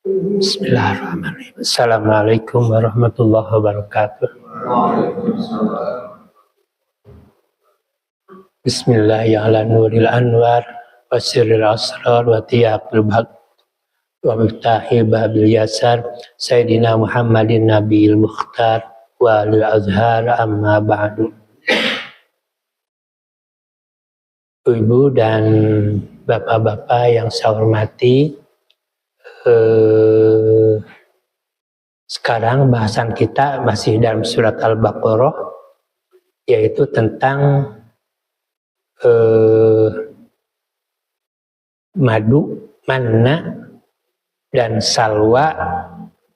Bismillahirrahmanirrahim. Assalamualaikum warahmatullahi wabarakatuh. Bismillahirrahmanirrahim. Anwar wa sirril asrar wa tiyaqil bhaq wa miftahil babil yasar Sayyidina Muhammadin Nabiyil Mukhtar wa alil azhar amma ba'du. Ibu dan bapak-bapak yang saya hormati, sekarang bahasan kita masih dalam surat Al-Baqarah, yaitu tentang madu, manna, dan salwa,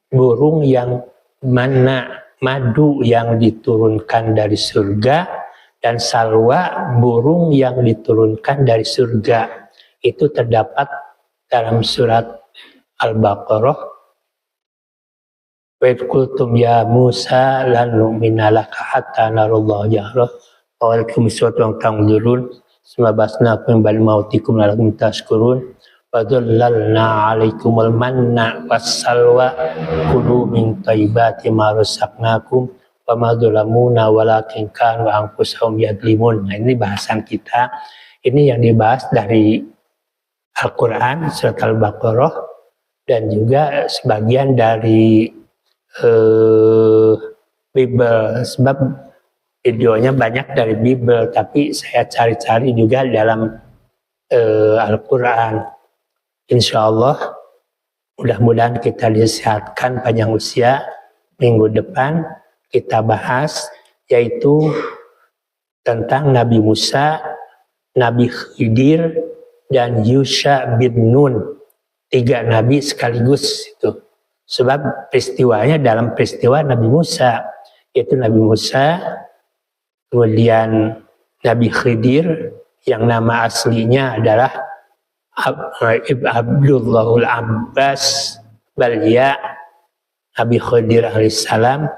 burung yang manna, madu yang diturunkan dari surga, dan salwa, burung yang diturunkan dari surga. Itu terdapat dalam surat Al-Baqarah. Wa idh qultum ya Musa lan nu'mina laka hatta narallaha jahrah wa lakum suwatun tanzurun summa basnakum bal mautikum lalakum tashkurun wa dhallalna 'alaikumul manna wassalwa kulu min thayyibati ma razaqnakum wa ma dhalamuna walakin kanu anfusahum yadlimun. Nah, ini bahasan kita. Ini yang dibahas dari Al-Quran surat Al-Baqarah dan juga sebagian dari Bible, sebab videonya banyak dari Bible, tapi saya cari-cari juga dalam Al-Quran. Insya Allah mudah-mudahan kita disehatkan panjang usia. Minggu depan kita bahas yaitu tentang Nabi Musa, Nabi Khidir, dan Yusha bin Nun. 3 nabi sekaligus itu. Sebab peristiwanya dalam peristiwa Nabi Musa, yaitu Nabi Musa, kemudian Nabi Khidir yang nama aslinya adalah Abdullahul Abbas Balya, Nabi Khidir alaihissalam,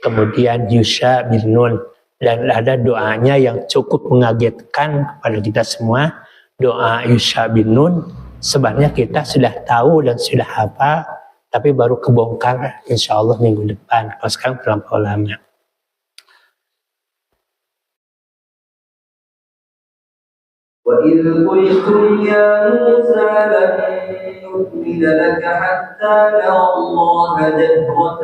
kemudian Yusha bin Nun. Dan ada doanya yang cukup mengagetkan kepada kita semua, doa Yusha bin Nun. Sebenarnya kita sudah tahu dan sudah hafal, tapi baru kebongkar insya Allah minggu depan. Kalau sekarang terlampau lama. وَإِذْ قُلْتُمْ يَا مُوسَى لَن نُّؤْمِنَ لَكَ حَتَّىٰ نَرَى اللَّهَ جَهْرَةً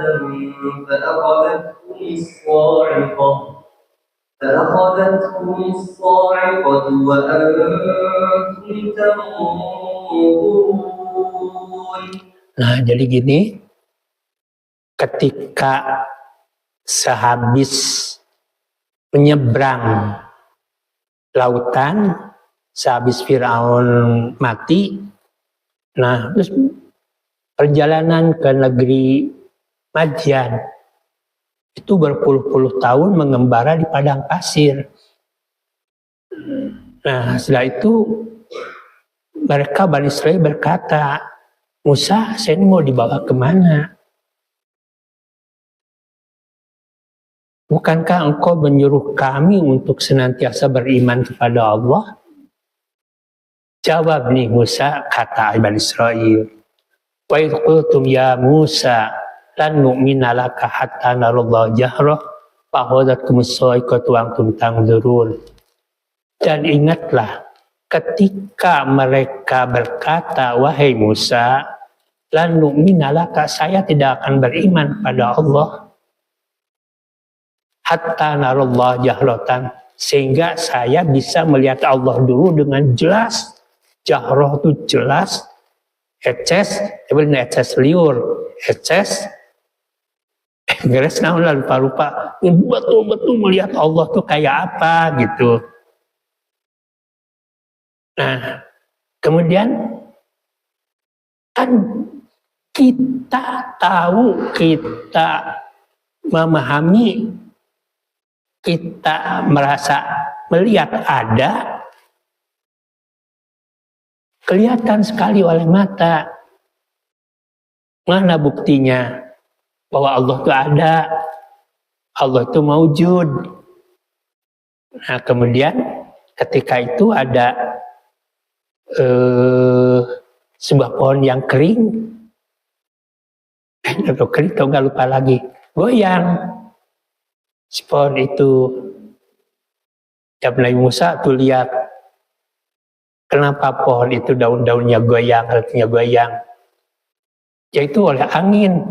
فَأَخَذَتْكُمُ الصَّاعِقَةُ وَأَنتُمْ تَنظُرُونَ. Nah, jadi gini, ketika sehabis menyeberang lautan, sehabis Fir'aun mati, nah terus perjalanan ke negeri Madyan itu berpuluh-puluh tahun mengembara di padang pasir. Nah, setelah itu mereka Bani Israel berkata, Musa, saya ini mau dibawa kemana? Bukankah engkau menyuruh kami untuk senantiasa beriman kepada Allah? Jawab nih Musa, kata Bani Israel, wa idh qultum ya Musa lan nu'mina laka hatta narallaha jahrah fa akhadhatkumus sa'iqatu wa antum tanzurun. Dan ingatlah ketika mereka berkata, wahai Musa, lan nu'mina laka, saya tidak akan beriman pada Allah hatta narallaha jahratan, sehingga saya bisa melihat Allah dulu dengan jelas. Jahrah itu jelas, eces, eces liur, eces, beres naon lah lupa-lupa, betul-betul melihat Allah tuh kayak apa gitu. Nah, kemudian kan kita tahu, kita memahami, kita merasa melihat ada, kelihatan sekali oleh mata. Mana buktinya bahwa Allah itu ada, Allah itu maujud. Nah, kemudian ketika itu ada sebuah pohon yang kering, atau klik atau nggak lupa lagi, goyang pohon itu. Ya Nabi Musa tuh lihat, kenapa pohon itu daun-daunnya goyang, artinya goyang? Yaitu oleh angin,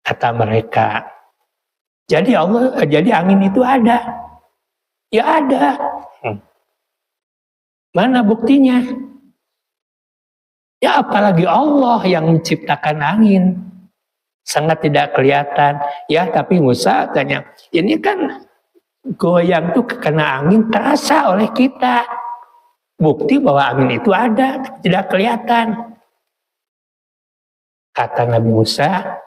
kata mereka. Jadi angin itu ada. Ya ada. Mana buktinya? Ya apalagi Allah yang menciptakan angin. Sangat tidak kelihatan. Ya tapi Musa tanya, ini kan goyang tuh karena angin terasa oleh kita. Bukti bahwa angin itu ada, tidak kelihatan. Kata Nabi Musa,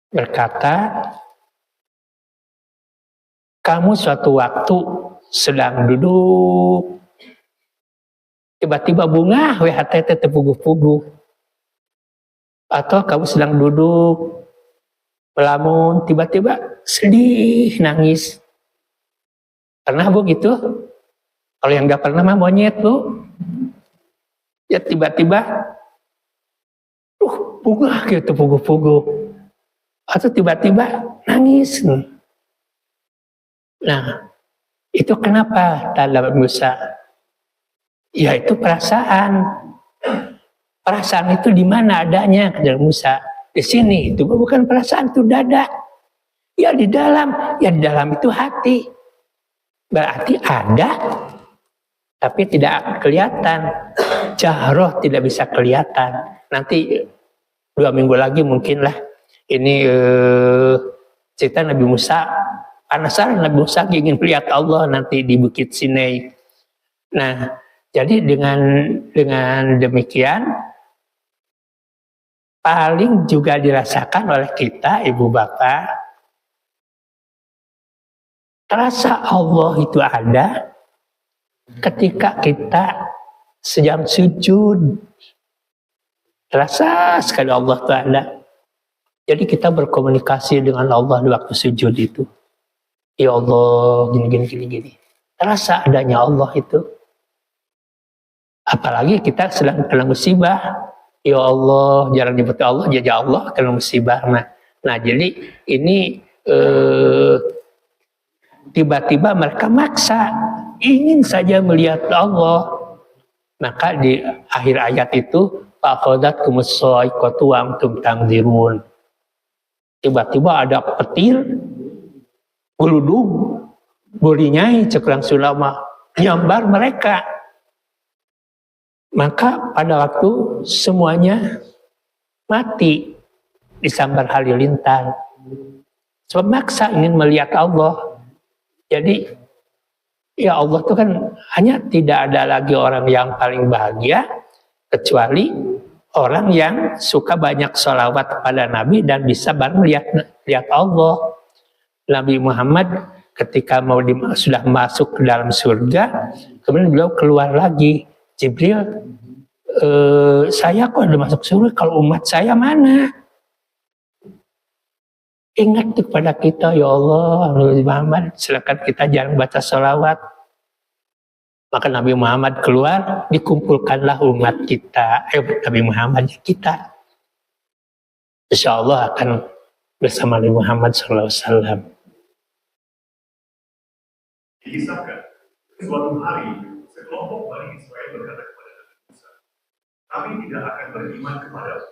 berkata, kamu suatu waktu sedang duduk, tiba-tiba bunga WHTT terpuguh-puguh. Atau kamu sedang duduk, melamun, tiba-tiba sedih, nangis. Pernah Bu gitu? Kalau yang gak pernah mah monyet Bu. Ya tiba-tiba, bunga gitu puguh-puguh. Atau tiba-tiba nangis. Nah, itu kenapa tanda Musa? Ya itu perasaan. Perasaan itu di mana adanya, kata Musa? Di sini, itu bukan perasaan, itu dada. Ya di dalam itu hati. Berarti ada, tapi tidak kelihatan. Jahroh tidak bisa kelihatan. Nanti 2 minggu lagi mungkin lah. Ini cerita Nabi Musa. Penasaran Nabi Musa ingin melihat Allah nanti di Bukit Sinai. Nah, jadi dengan demikian paling juga dirasakan oleh kita, ibu bapak, rasa Allah itu ada ketika kita sedang sujud. Rasa sekali Allah itu ada. Jadi kita berkomunikasi dengan Allah di waktu sujud itu. Ya Allah, gini. Rasa adanya Allah itu. Apalagi kita sedang kena musibah. Ya Allah, jarang nyebut Allah, ya Allah kena musibah. Nah jadi ini tiba-tiba mereka maksa ingin saja melihat Allah. Maka di akhir ayat itu faqadatkumus shaiqatu wa antum tanzirun. Tiba-tiba ada petir geludung burinyai cekrang sulama nyambar mereka. Maka pada waktu semuanya mati disambar halilintar. Sebab maksa ingin melihat Allah. Jadi ya Allah itu kan hanya tidak ada lagi orang yang paling bahagia kecuali orang yang suka banyak sholawat kepada Nabi dan bisa bareng lihat Allah. Nabi Muhammad ketika sudah masuk ke dalam surga, kemudian beliau keluar lagi. Jibril, saya kok udah masuk surga, kalau umat saya mana? Ingat kepada kita, ya Allah, Nabi Muhammad, silakan kita jangan baca sholawat. Maka Nabi Muhammad keluar, dikumpulkanlah umat kita, Nabi Muhammad kita. Insya Allah akan bersama Nabi Muhammad SAW. Dikisahkan, suatu hari sekelompok Bani Israel berkata kepada Nabi Musa, kami tidak akan beriman kepadamu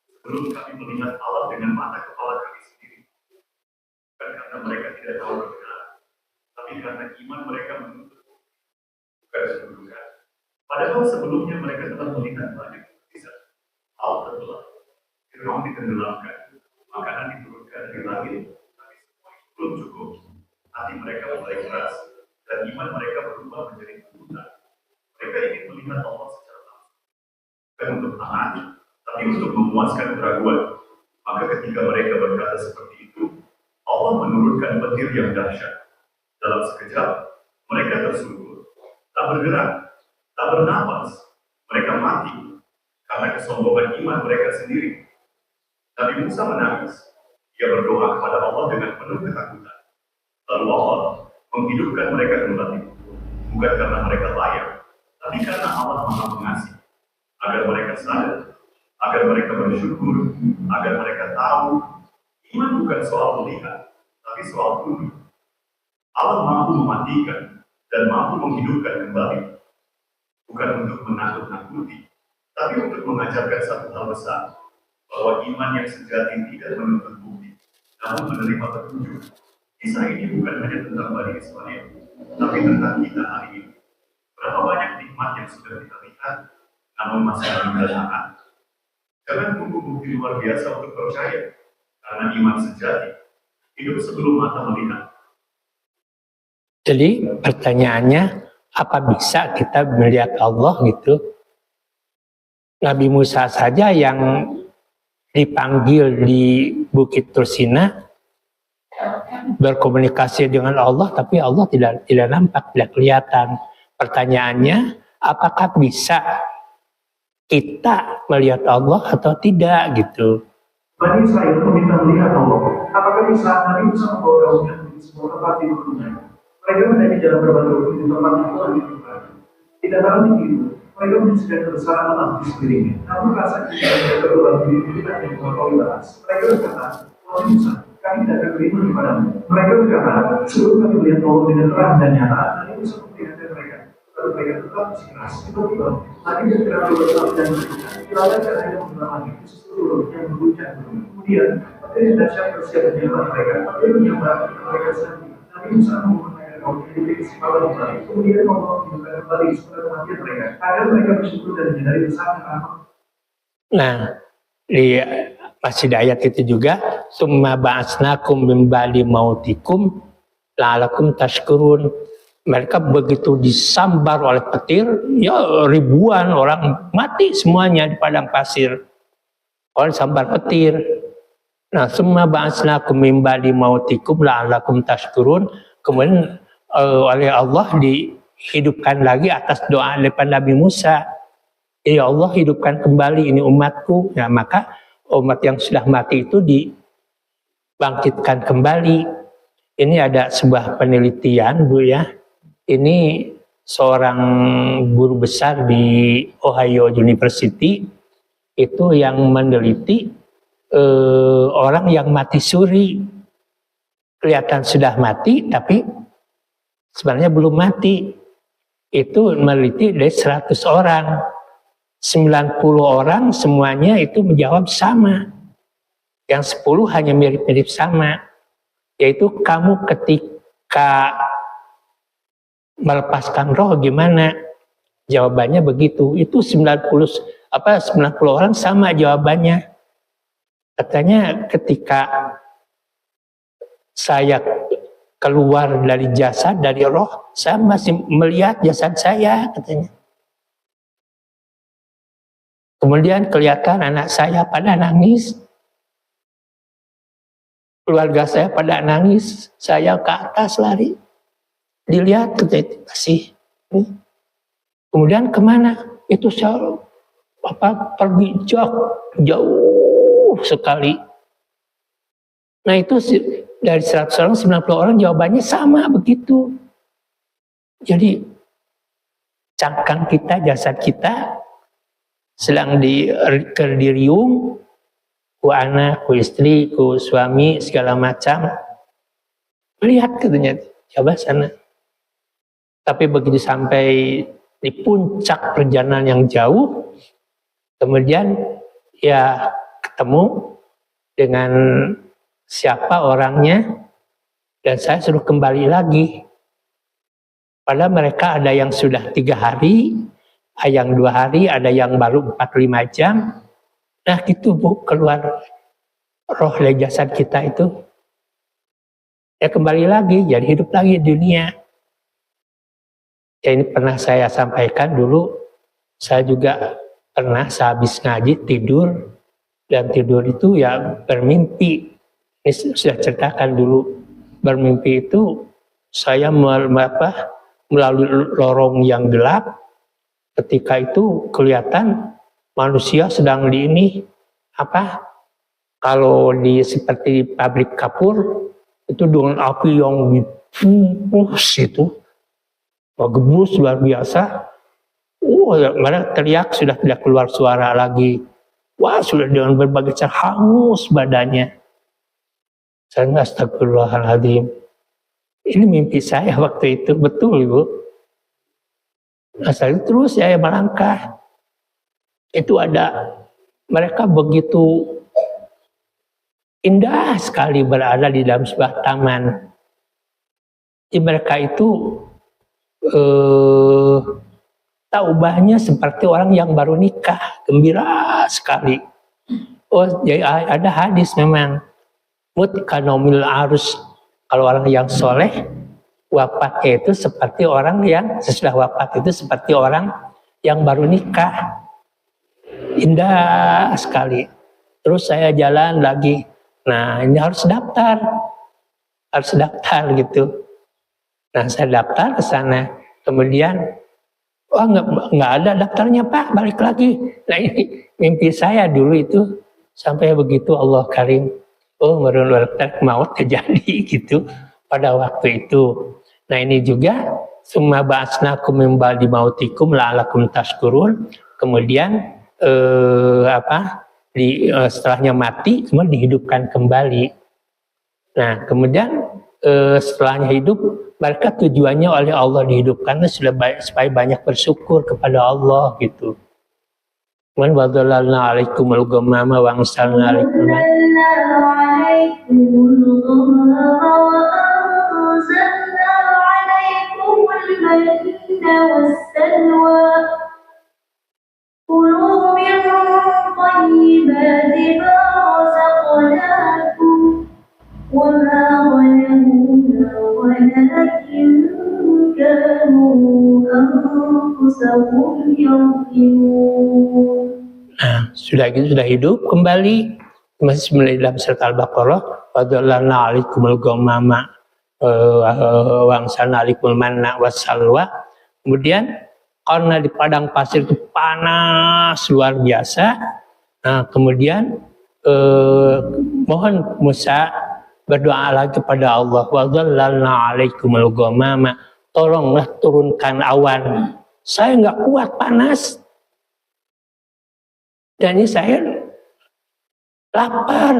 sebelum kami melihat Allah dengan mata kepala kami sendiri. Bukan karena mereka tidak tahu kebenaran, tapi karena iman mereka menuntut. Bukan sebelumnya. Padahal sebelumnya mereka telah melihat banyak mukjizat. Hal terbelah, Firaun ditenggelamkan, makanan diturunkan dari langit, tapi semua itu belum cukup. Hati mereka mulai keras, dan iman mereka berubah menjadi ketakutan. Mereka ingin melihat Allah secara langsung. Bukan untuk taat, tapi untuk memuaskan keraguan. Maka ketika mereka berkata seperti itu, Allah menurunkan petir yang dahsyat. Dalam sekejap, mereka tersungkur, tak bergerak, tak bernapas. Mereka mati karena kesombongan iman mereka sendiri. Nabi Musa menangis. Ia berdoa kepada Allah dengan penuh ketakutan. Lalu Allah menghidupkan mereka kembali, bukan karena mereka layak, tapi karena Allah Maha Pengasih, agar mereka sadar agar mereka bersyukur, agar mereka tahu iman bukan soal melihat, tapi soal tunduk. Allah mampu mematikan dan mampu menghidupkan kembali, bukan untuk menakut-nakuti, tapi untuk mengajarkan satu hal besar, bahwa iman yang sejati tidak menuntut bukti, namun menerima petunjuk. Kisah ini bukan hanya tentang Bani Israil, tapi tentang kita hari ini. Berapa banyak nikmat yang sudah kita lihat, namun masih dilakukan. Jangan tunggu bukti luar biasa untuk percaya, karena iman sejati hidup sebelum mata melihat. Jadi pertanyaannya, apa bisa kita melihat Allah gitu? Nabi Musa saja yang dipanggil di Bukit Tursina berkomunikasi dengan Allah, tapi Allah tidak nampak, tidak kelihatan. Pertanyaannya, apakah bisa kita melihat Allah atau tidak gitu? Bani Israil meminta melihat Allah. Apakah bisa Nabi Musa membawa kaumnya di sebuah tempat di gunung? Mereka menjadi jalan berbatu di tempat yang telah ditentukan. Tidak barang itu, mereka menyaksikan kebesaran Allah di sekelilingnya. Namun rasa kita yang berulang diri kita yang mengetahui bahas. Mereka berkata, Wahai Musa, kami tidak akan beriman kepadamu. Mereka berkata, sebelum kami melihat Allah dengan terang dan nyata, Nabi Musa memperingatkan mereka. Lalu mereka tetap bersikeras. Tiba-tiba, Nabi bergerak keluar dan berkata, Ilalah caranya mengalami sesuatu yang berguncang. Kemudian, materi dahsyat bersiap menyembah mereka. Materi menyembah mereka sendiri. Nabi Musa menggunakan kaum yang kemudian Allah menunjukkan kembali setelah kematian mereka, agar mereka bersyukur dan menyadari besarnya rahmat. Nah, di masih di ayat itu juga, summa ba'asnakum min ba'di mautikum la'alakum tashkurun. Mereka begitu disambar oleh petir, ya ribuan orang mati semuanya di padang pasir oleh sambar petir. Nah, summa ba'asnakum min ba'di mautikum la'alakum tashkurun. Kemudian oleh Allah dihidupkan lagi atas doa daripada Nabi Musa. Ya Allah, hidupkan kembali ini umatku. Nah, maka umat yang sudah mati itu dibangkitkan kembali. Ini ada sebuah penelitian, Bu ya. Ini seorang guru besar di Ohio University itu yang meneliti orang yang mati suri. Kelihatan sudah mati, tapi sebenarnya belum mati. Itu meneliti dari 100 orang. 90 orang semuanya itu menjawab sama. Yang 10 hanya mirip-mirip sama. Yaitu kamu ketika melepaskan roh gimana? Jawabannya begitu. Itu 90 orang sama jawabannya. Katanya ketika saya keluar dari jasad, dari roh, saya masih melihat jasad saya, katanya. Kemudian kelihatan anak saya pada nangis, keluarga saya pada nangis, saya ke atas lari, dilihat masih. Kemudian kemana? Itu saya pergi jauh sekali. Nah itu dari 100 orang, 90 orang jawabannya sama begitu. Jadi cangkang kita, jasad kita sedang diriung, ku anak, ku istri, ku suami, segala macam. Lihat katanya, coba sana. Tapi begitu sampai di puncak perjalanan yang jauh, kemudian ya ketemu dengan siapa orangnya, dan saya suruh kembali lagi. Padahal mereka ada yang sudah 3 hari, ada yang 2 hari, ada yang baru 4-5 jam. Nah gitu Bu, keluar roh dari jasad kita itu. Ya kembali lagi, jadi hidup lagi di dunia. Ya ini pernah saya sampaikan dulu, saya juga pernah sehabis ngaji tidur, dan tidur itu ya bermimpi. Ini sudah ceritakan dulu, bermimpi itu saya melalui lorong yang gelap. Ketika itu kelihatan manusia sedang di ini kalau seperti pabrik kapur itu dengan api yang dipus itu gebus luar biasa. Mereka teriak, sudah tidak keluar suara lagi. Wah, sudah dengan berbagai cara hangus badannya. Saya astagfirullahaladzim. Ini mimpi saya waktu itu, betul Ibu. Nah, saya terus saya melangkah. Itu ada, mereka begitu indah sekali berada di dalam sebuah taman. Jadi mereka itu taubahnya seperti orang yang baru nikah, gembira sekali. Oh, jadi ada hadis memang, mutkanomil arus, kalau orang yang soleh, wafatnya itu seperti orang yang sesudah wafat itu seperti orang yang baru nikah. Indah sekali. Terus saya jalan lagi. Nah, ini harus daftar gitu. Nah, saya daftar ke sana. Kemudian, wah nggak ada daftarnya Pak, balik lagi. Nah, ini mimpi saya dulu itu sampai begitu Allah karim. Oh, maut terjadi gitu pada waktu itu. Nah, ini juga summa ba'atsnakum min ba'di mautikum la'allakum tashkurun. Kemudian setelahnya mati kemudian dihidupkan kembali. Nah, kemudian setelahnya hidup, mereka tujuannya oleh Allah dihidupkan supaya banyak bersyukur kepada Allah gitu. Man wadallalna alaikumul ghamama wa anzalna alaikum كلوا من طيبات ما رزقناكم وما ظلمونا ولكن كانوا أنفسهم يظلمون. Nah, sudah hidup kembali, masih dalam surat Al-Baqarah, wadallalna alaikumul ghamama wa anzalna alaikumul manna wassalwa. Kemudian karena di padang pasir itu panas luar biasa. Nah, kemudian mohon Musa berdoa lagi kepada Allah, wa dhallalna alaikumul ghamama, tolonglah turunkan awan. Saya nggak kuat panas. Dan ini saya lapar.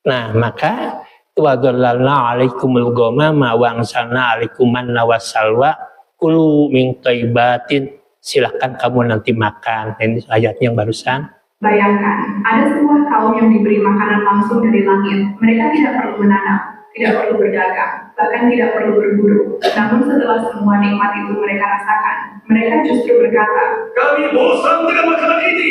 Nah, maka wa dhallalna alaikumul ghamama wa anzalna alaikum manna wassalwa. Kulu min thayyibatin, silahkan kamu nanti makan. Ini ayatnya yang barusan. Bayangkan, ada sebuah kaum yang diberi makanan langsung dari langit. Mereka tidak perlu menanam, tidak perlu berdagang, bahkan tidak perlu berburu. Namun setelah semua nikmat itu mereka rasakan, mereka justru berkata, Kami bosan dengan makanan ini.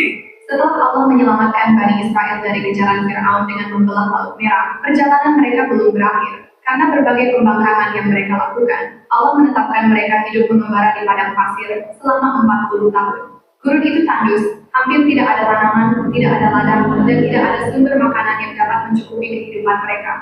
setelah Allah menyelamatkan Bani Israel dari kejaran Fir'aun dengan membelah Laut Merah, perjalanan mereka belum berakhir. Karena berbagai pembangkangan yang mereka lakukan, Allah menetapkan mereka hidup mengembara di padang pasir selama 40 tahun. Gurun itu tandus, hampir tidak ada tanaman, tidak ada ladang, dan tidak ada sumber makanan yang dapat mencukupi kehidupan mereka.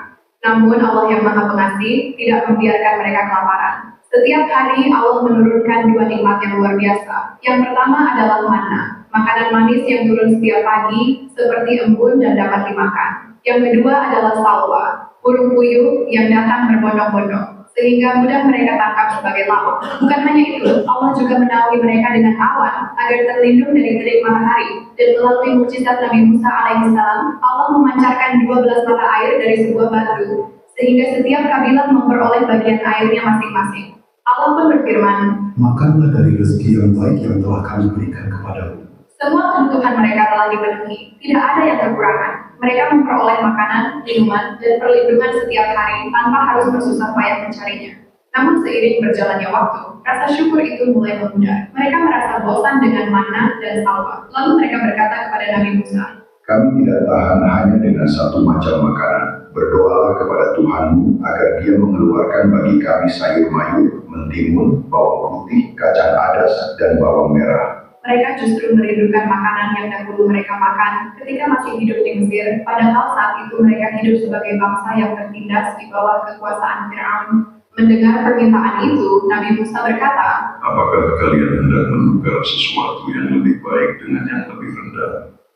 Namun Allah yang Maha Pengasih tidak membiarkan mereka kelaparan. Setiap hari Allah menurunkan dua nikmat yang luar biasa. Yang pertama adalah manna, makanan manis yang turun setiap pagi seperti embun dan dapat dimakan. Yang kedua adalah salwa, burung puyuh yang datang berbondong-bondong, sehingga mudah mereka tangkap sebagai lauk. Bukan hanya itu, Allah juga menaungi mereka dengan awan agar terlindung dari terik matahari. Dan melalui mukjizat Nabi Musa alaihissalam, Allah memancarkan 12 mata air dari sebuah batu, sehingga setiap kabilah memperoleh bagian airnya masing-masing. Allah pun berfirman, makanlah dari rezeki yang baik yang telah kami berikan kepadamu. semua kebutuhan mereka telah dipenuhi, tidak ada yang kekurangan. Mereka memperoleh makanan, minuman, dan perlindungan setiap hari tanpa harus bersusah payah mencarinya. Namun seiring berjalannya waktu, rasa syukur itu mulai memudar. Mereka merasa bosan dengan manna dan salwa. Lalu mereka berkata kepada Nabi Musa, Kami tidak tahan hanya dengan satu macam makanan. Berdoalah kepada Tuhanmu agar Dia mengeluarkan bagi kami sayur mayur, mentimun, bawang putih, kacang adas, dan bawang merah. mereka justru merindukan makanan yang dahulu mereka makan ketika masih hidup di Mesir, padahal saat itu mereka hidup sebagai bangsa yang tertindas di bawah kekuasaan Fir'aun. Mendengar permintaan itu, Nabi Musa berkata, Apakah kalian hendak menukar sesuatu yang lebih baik dengan yang lebih rendah?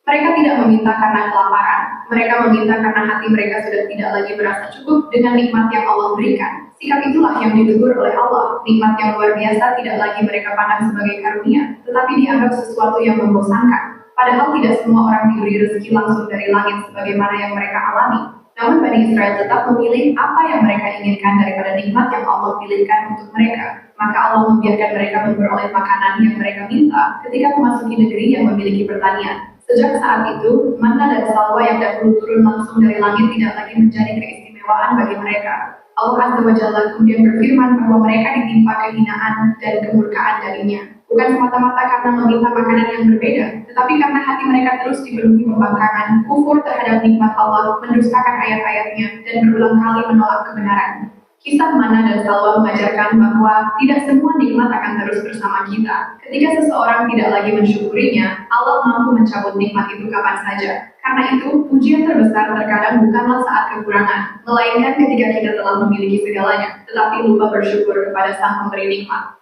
mereka tidak meminta karena kelaparan, mereka meminta karena hati mereka sudah tidak lagi merasa cukup dengan nikmat yang Allah berikan. Sikap itulah yang ditegur oleh Allah. Nikmat yang luar biasa tidak lagi mereka pandang sebagai karunia, tetapi dianggap sesuatu yang membosankan. Padahal tidak semua orang diberi rezeki langsung dari langit sebagaimana yang mereka alami. Namun Bani Israel tetap memilih apa yang mereka inginkan daripada nikmat yang Allah pilihkan untuk mereka. Maka Allah membiarkan mereka memperoleh makanan yang mereka minta ketika memasuki negeri yang memiliki pertanian. Sejak saat itu, manna dan salwa yang dahulu turun langsung dari langit tidak lagi menjadi keistimewaan bagi mereka. Allah Azza wa Jalla kemudian berfirman bahwa mereka ditimpa kehinaan dan kemurkaan darinya. Bukan semata-mata karena meminta makanan yang berbeda, tetapi karena hati mereka terus dipenuhi pembangkangan, kufur terhadap nikmat Allah, mendustakan ayat-ayatnya, dan berulang kali menolak kebenaran. Kisah Manna dan Salwa mengajarkan bahwa tidak semua nikmat akan terus bersama kita. Ketika seseorang tidak lagi mensyukurinya, Allah mampu mencabut nikmat itu kapan saja. Karena itu, ujian terbesar terkadang bukanlah saat kekurangan, melainkan ketika kita telah memiliki segalanya, tetapi lupa bersyukur kepada Sang Pemberi nikmat.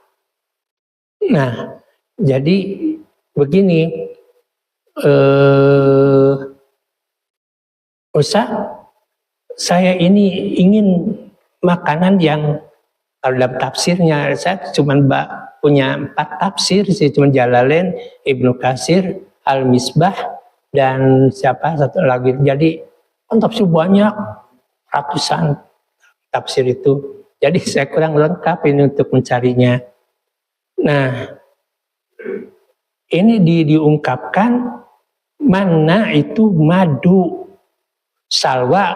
Nah, jadi begini, Ustaz, saya ini ingin makanan yang kalau dalam tafsirnya saya cuma punya 4 tafsir sih, cuma Jalalain, Ibnu Katsir, Al-Misbah, dan siapa satu lagi. Jadi kan tafsir banyak, ratusan tafsir itu. Jadi saya kurang lengkap ini untuk mencarinya. Nah, ini diungkapkan manna itu madu, salwa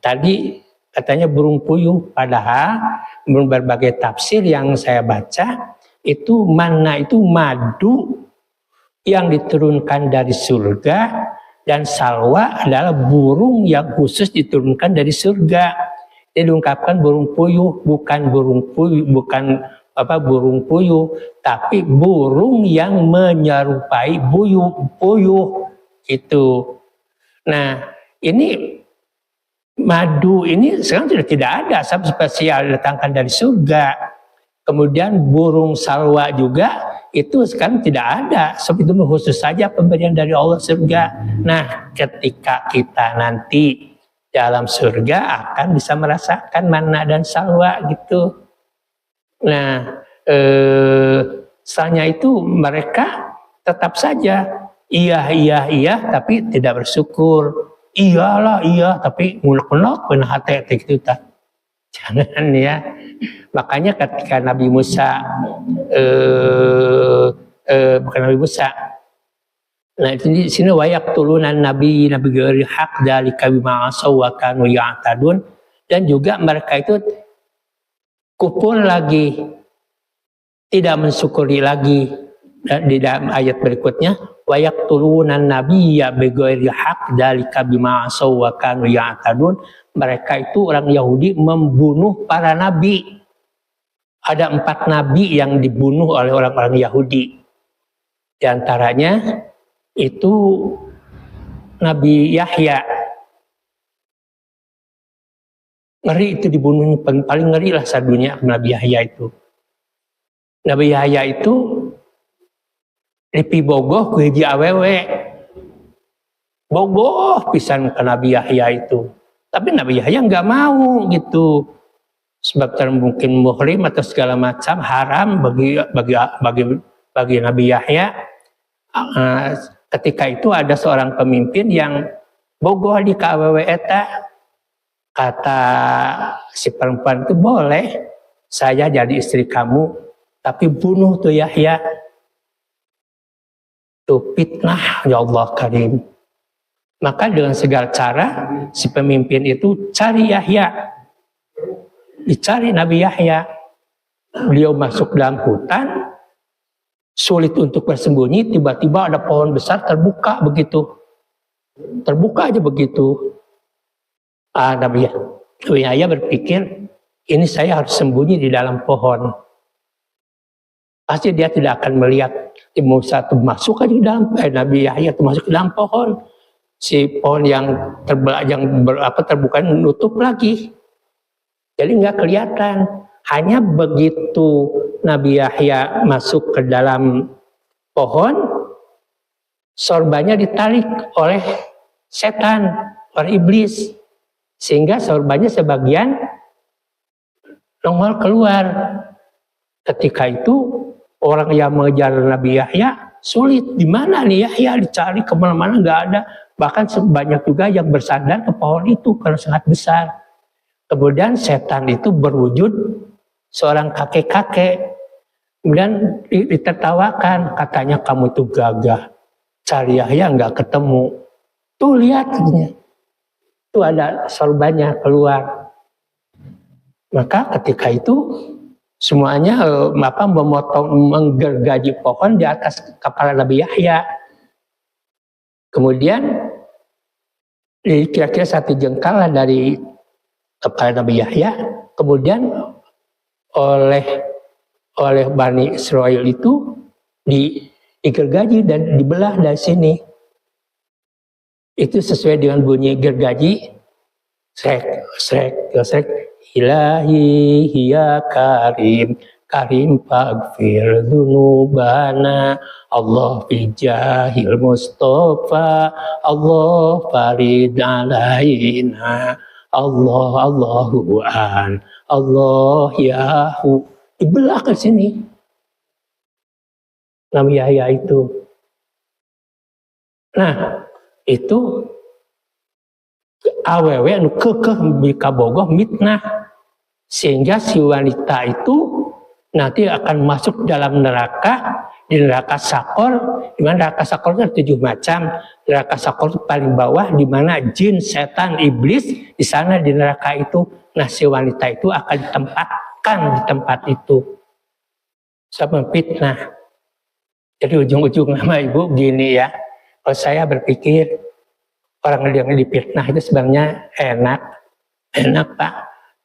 tadi katanya burung puyuh, padahal menurut berbagai tafsir yang saya baca itu manna itu madu yang diturunkan dari surga, dan salwa adalah burung yang khusus diturunkan dari surga. Jadi diungkapkan burung puyuh, bukan burung puyuh, tapi burung yang menyerupai puyuh gitu. Nah, ini madu ini sekarang sudah tidak ada, spesial datangkan dari surga. Kemudian burung salwa juga itu sekarang tidak ada, sebab itu khusus saja pemberian dari Allah surga. Nah, ketika kita nanti dalam surga akan bisa merasakan manna dan salwa gitu. Nah, setelahnya itu mereka tetap saja iya tapi tidak bersyukur. Iyalah iya tapi ngulek-ngulek benar hati gitu tak. Jangan ya. Makanya ketika Nabi Musa bukan Nabi Musa. Nah, di sini wayak turunan nabi ghairi haq dzalika bima asaw wa kanu ya'tadun, dan juga mereka itu kupul lagi, tidak mensyukuri lagi. Dan di dalam ayat berikutnya wayak turunan nabiyya bighairi haq dzalika bima asaw wa kanu ya'tadun, mereka itu orang Yahudi membunuh para nabi. Ada 4 nabi yang dibunuh oleh orang-orang Yahudi. Di antaranya itu Nabi Yahya. Ngeri itu dibunuhnya, paling ngeri lah sadunya Nabi Yahya itu. Nabi Yahya itu dipibogoh ke hiji awewe. Bogoh pisan ke Nabi Yahya itu. Tapi Nabi Yahya nggak mau gitu. Sebab mungkin muhrim atau segala macam haram bagi Nabi Yahya. Ketika itu ada seorang pemimpin yang bogoh di KWW eta. Kata si perempuan itu, boleh saya jadi istri kamu, tapi bunuh tuh Yahya. Itu fitnah, ya Allah Karim. Maka dengan segala cara si pemimpin itu cari Yahya. Dicari Nabi Yahya. Beliau masuk dalam hutan, sulit untuk bersembunyi, tiba-tiba ada pohon besar terbuka begitu. Terbuka aja begitu. Nabi Yahya berpikir, ini saya harus sembunyi di dalam pohon. Pasti dia tidak akan melihat. Musa itu masuk aja di dalam, Nabi Yahya itu masuk ke dalam pohon. Si pohon yang terbuka nutup lagi. Jadi nggak kelihatan. Hanya begitu Nabi Yahya masuk ke dalam pohon, sorbannya ditarik oleh setan, oleh iblis. Sehingga sorbannya sebagian nongol keluar. Ketika itu orang yang mengejar Nabi Yahya sulit. Di mana nih Yahya? Dicari kemana-mana nggak ada. Bahkan banyak juga yang bersandar ke pohon itu karena sangat besar. Kemudian setan itu berwujud seorang kakek-kakek. Kemudian ditertawakan, katanya kamu tuh gagah. Cari Yahya nggak ketemu. Tuh lihat, tuh ada sorbannya keluar. Maka ketika itu semuanya menggergaji pohon di atas kepala Nabi Yahya. Kemudian kira-kira 1 jengkal dari kepala Nabi Yahya. Kemudian oleh Bani Israel itu digergaji dan dibelah dari sini. Itu sesuai dengan bunyi gergaji. Srek, srek, srek. Ilahi hiya karim, karim faghfir dzunubana. Allah bijahil Mustafa, Allah farid alaina. Allah, Allahu an, Allah yahu. Dibelah ke sini. Nabi Yahya itu. Nah, itu awewe anu kekeh bikabogoh mitnah, sehingga si wanita itu nanti akan masuk dalam neraka, di neraka sakor. Di mana neraka sakor kan 7 macam. Neraka sakor itu paling bawah, di mana jin, setan, iblis di sana di neraka itu. Nah, si wanita itu akan ditempatkan di tempat itu sama fitnah. Jadi ujung-ujung nama ibu gini ya. Kalau saya berpikir orang yang difitnah itu sebenarnya enak Pak.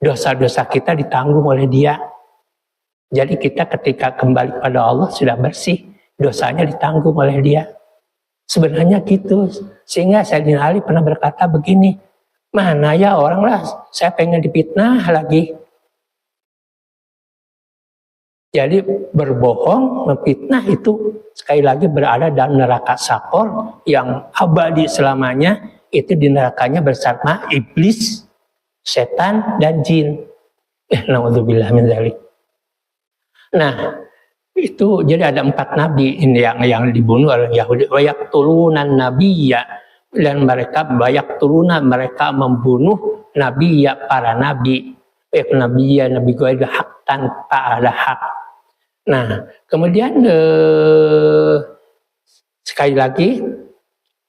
Dosa-dosa kita ditanggung oleh dia. Jadi kita ketika kembali pada Allah sudah bersih, dosanya ditanggung oleh dia. Sebenarnya gitu. Sehingga Sayyidina Ali pernah berkata begini, mana ya orang lah, saya pengen difitnah lagi. Jadi berbohong, memfitnah itu sekali lagi berada dalam neraka sakor yang abadi selamanya. Itu di nerakanya bersama iblis, setan, dan jin. Na'udzubillah min dzalik. Nah, itu jadi ada 4 nabi ini yang dibunuh oleh Yahudi. Wayak tulunan nabiyya, dan mereka mereka membunuh nabi ya, para nabi. Nabi ya, nabi gue hak tanpa ada hak. Nah, kemudian sekali lagi,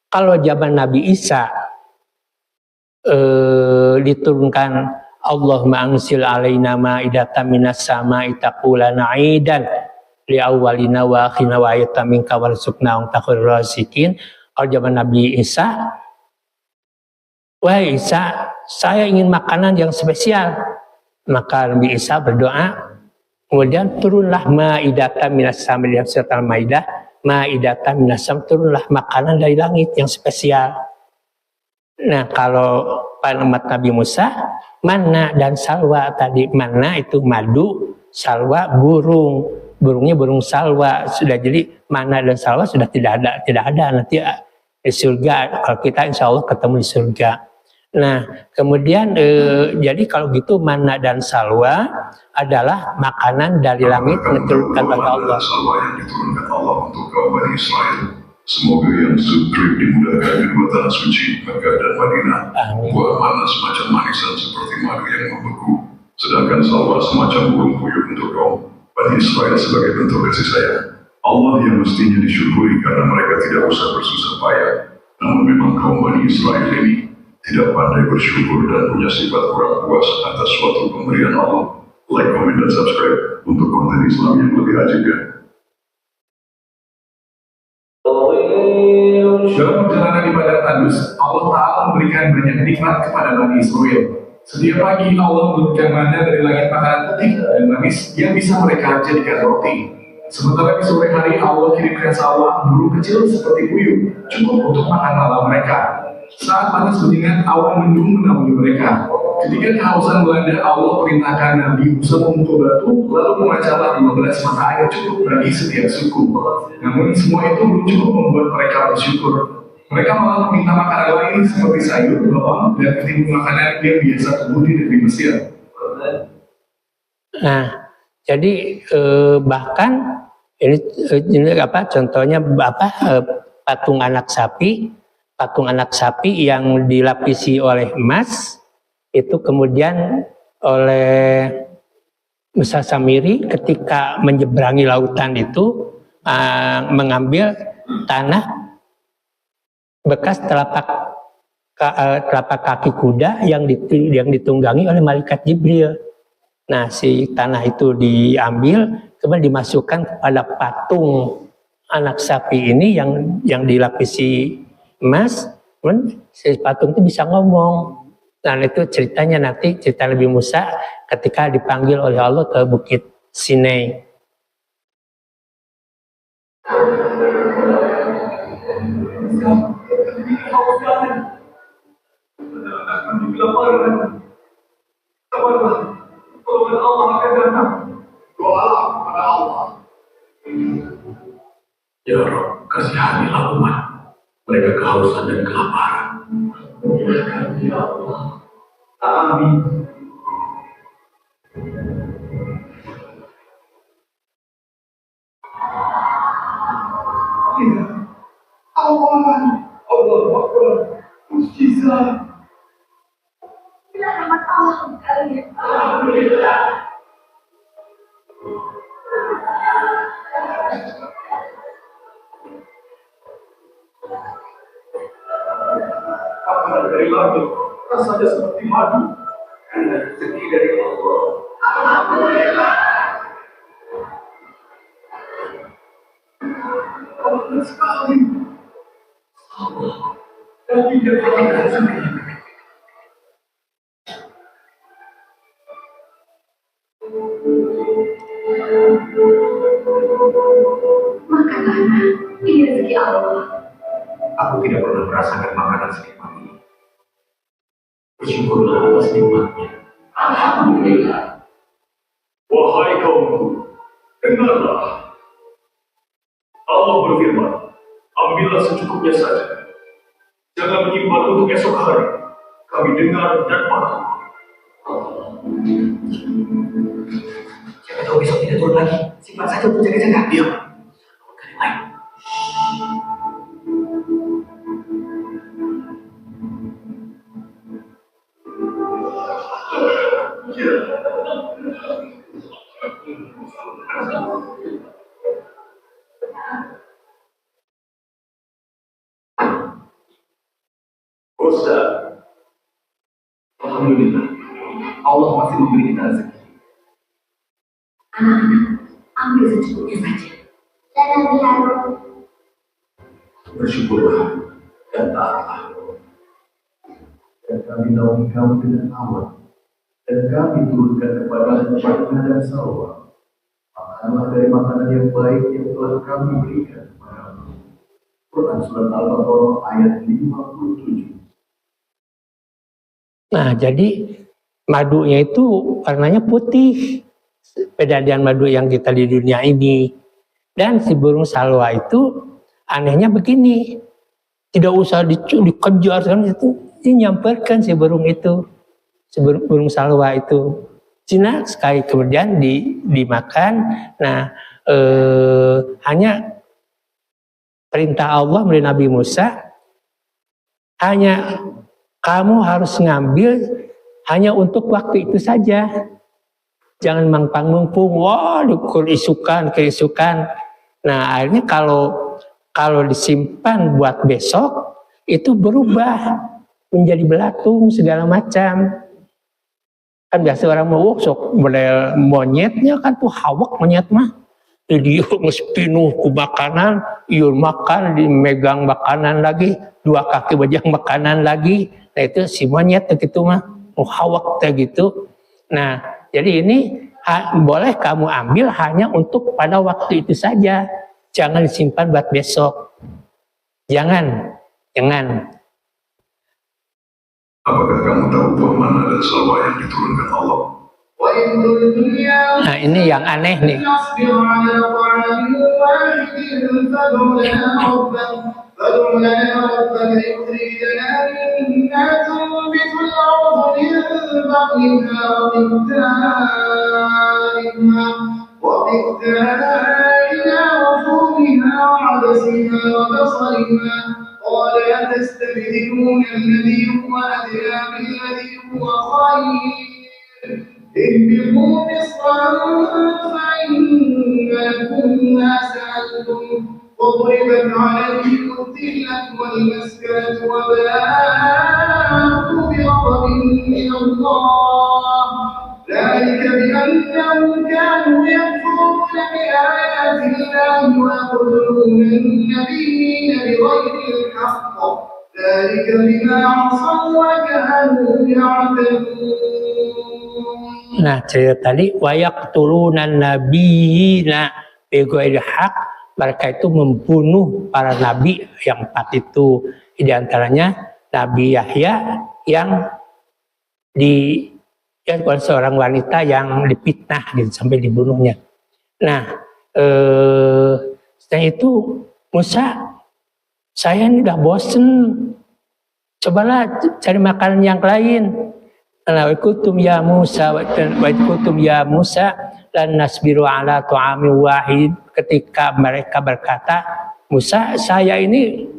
kalau zaman Nabi Isa diturunkan Allahumma anzil alaina ma'idatan minas sama'i taqulana 'aidan li awwalina wa akhirina wa ayatan minka warzuqna wa takhir raziqin. Kalau zaman Nabi Isa, wahai Isa, saya ingin makanan yang spesial. Maka Nabi Isa berdoa, kemudian turunlah ma'idatan minas sama'i, yang surat Al-Maidah, ma'idatan minas sama'i, turunlah makanan dari langit yang spesial. Nah, kalau pada umat Nabi Musa, manna dan salwa tadi. Manna itu madu, salwa burung. Burungnya burung salwa. Sudah, jadi manna dan salwa sudah tidak ada nanti di surga. Kalau kita insya Allah ketemu di surga. Nah, kemudian jadi kalau gitu manna dan salwa adalah makanan dari langit yang diturunkan oleh Allah. Salwa yang diturunkan Allah untuk kaum Bani Israel. Semoga yang trip dimudahkan kedua tanah suci Mekah dan Madinah. Buah mana semacam manisan seperti madu yang membeku, sedangkan salwa semacam burung puyuh untuk kaum Bani Israel sebagai bentuk kasih sayang. Allah yang mestinya disyukuri karena mereka tidak usah bersusah payah. Namun memang kaum Bani Israel ini tidak pandai bersyukur dan punya sifat kurang puas atas suatu pemberian Allah. Like, comment, dan subscribe untuk konten Islam yang lebih ajaib. Dalam perjalanan ibadah tadus, Allah Ta'ala memberikan banyak nikmat kepada Bani Israel. Setiap pagi Allah menurunkan mana dari langit makanan putih dan manis yang bisa mereka jadikan roti. Sementara di sore hari Allah kirimkan salwa, burung kecil seperti puyuh, cukup untuk makan malam mereka. Saat panas menyengat, awan mendung menaungi mereka. Ketika kehausan melanda, Allah perintahkan Nabi Musa memukul batu, lalu memecahlah 15 mata air cukup bagi setiap suku. Namun semua itu belum cukup membuat mereka bersyukur. Mereka malah meminta makanan lain seperti sayur, bawang, dan ketimbun makanan yang biasa tumbuh di negeri Mesir. Nah, jadi bahkan Ini apa? Contohnya apa? Patung anak sapi yang dilapisi oleh emas itu kemudian oleh Musa Samiri ketika menyeberangi lautan itu mengambil tanah bekas telapak kaki kuda yang ditunggangi oleh malaikat Jibril. Nah, si tanah itu diambil kemudian dimasukkan kepada patung anak sapi ini yang dilapisi emas, kemudian si patung itu bisa ngomong. Nah, itu ceritanya nanti cerita Nabi Musa ketika dipanggil oleh Allah ke Bukit Sinai. Pertolongan Allah akan datang. Doalah kepada Allah. Ya Rabb, kasihanilah umat. Mereka kehausan dan kelaparan. Ya Allah. Amin. Ya Allah. Allah Akbar. Mujizat. Rahmat Allah kalian. Alhamdulillah. Makanan dari langit rasanya seperti madu. Karena rezeki dari Allah. Alhamdulillah. Alhamdulillah sekali. Allah. Dan tidak terlalu sendiri. Makanlah, ini rezeki Allah. Aku tidak pernah merasakan makanan senikmat ini. Bersyukurlah atas nikmatnya. Alhamdulillah. Wahai kaumku, dengarlah. Allah berfirman, ambillah secukupnya saja. Jangan menyimpan untuk esok hari. Kami dengar dan patuh. Siapa tahu besok tidak turun lagi. Simpan saja untuk jaga-jaga. Diam. Kali lain. Ustaz, alhamdulillah, Allah masih memberi kita rezeki. Anak-anak, ambil secukupnya saja. Dan Nabi Harun. Bersyukurlah dan taatlah. Dan kami naungi kamu dengan awan. Dan kami turunkan kepada makanan dan salwa. Makanlah dari makanan yang baik yang telah kami berikan kepadamu. Quran Surat Al-Baqarah ayat 57. Nah, jadi madunya itu warnanya putih. Beda dengan madu yang kita di dunia ini. Dan si burung salwa itu anehnya begini. Tidak usah dikejar, itu dinyamperkan si burung itu. Si burung salwa itu. Cina sekali kemudian dimakan. Nah, hanya perintah Allah melalui Nabi Musa, hanya kamu harus ngambil hanya untuk waktu itu saja. Jangan mangpang-mumpung, wah diukur isukan, keisukan. Nah akhirnya kalau disimpan buat besok, itu berubah menjadi belatung segala macam. Kan biasa orang mau sok model monyetnya kan tuh hawak monyet mah. Jadi ngespinuh ku makanan, ieu makan, dimegang makanan lagi, dua kaki bajang makanan lagi. Nah itu si monyet gitu mah, hawak teh gitu. Nah jadi ini boleh kamu ambil hanya untuk pada waktu itu saja. Jangan disimpan buat besok. Jangan. Apakah kamu tahu buah mana dan salwa yang diturunkan Allah? Nah ini yang aneh nih. فادع لنا ربك يخرج لنا مما تنبت الأرض من بقلها وقثائها عليهما قال أتستبدلون الذي هو أدنى بالذي هو خير اهبطوا مصرا فإن لكم ما سألتم وضربت عليهم الذلة والمسكنة وباءوا بغضب من الله ذلك بأنهم كانوا يكفرون بآيات الله ويقتلون النبيين بغير الحق ذلك بما عصوا وكانوا يعتدون. Nah, cerita tadi wayaqtuluna nabiyina bighairi haq, mereka itu membunuh para nabi yang 4 itu, di antaranya Nabi Yahya yang seorang wanita yang dipitnah gitu, sampai dibunuhnya. Nah, setelah itu Musa, saya ini udah bosen, cobalah cari makanan yang lain. Wa kuntum ya Musa lan nasbiru ala tu'ami wahid. Ketika mereka berkata, Musa, saya ini